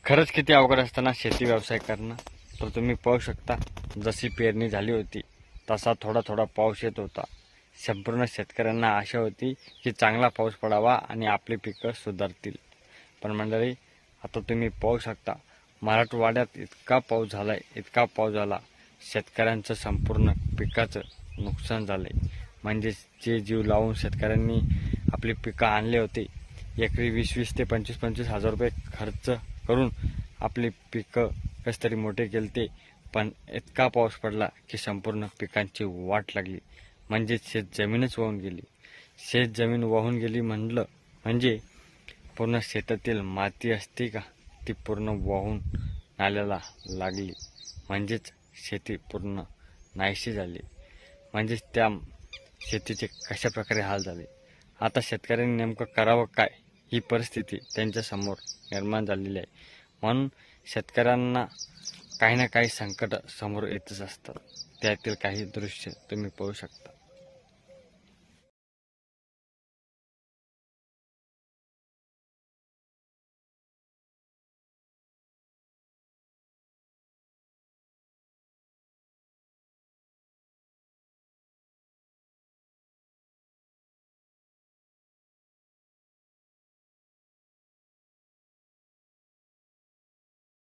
खरंच किती अवघड असताना शेती व्यवसाय करणं. तर तुम्ही पाहू शकता, जशी पेरणी झाली होती तसा थोडा थोडा पाऊस येत होता. संपूर्ण शेतकऱ्यांना आशा होती की चांगला पाऊस पडावा आणि आपली पिकं सुधारतील. पण मंडळी, आता तुम्ही पाहू शकता, मराठवाड्यात इतका पाऊस झाला, शेतकऱ्यांचं संपूर्ण पिकाचं नुकसान झालंय. म्हणजे जे जीव लावून शेतकऱ्यांनी आपली पिकं आणले होते, एकरी 20-20 ते 25-25 हजार रुपये खर्च करून आपली पिकं कस तरी मोठे केलते, पण इतका पाऊस पडला की संपूर्ण पिकांची वाट लागली. म्हणजे शेत जमीनच वाहून गेली. शेत जमीन वाहून गेली म्हणलं म्हणजे पूर्ण शेतातील माती असते का, ती पूर्ण वाहून नाल्याला लागली. म्हणजेच शेती पूर्ण नाहीशी झाली. म्हणजेच त्या शेतीचे कशा प्रकारे हाल झाले. आता शेतकऱ्यांनी नेमकं करावं काय, ही परिस्थिती त्यांच्यासमोर निर्माण झालेली आहे. म्हणून शेतकऱ्यांना काही ना काही संकट समोर येतच असतात. त्यातील काही दृश्य तुम्ही पाहू शकता.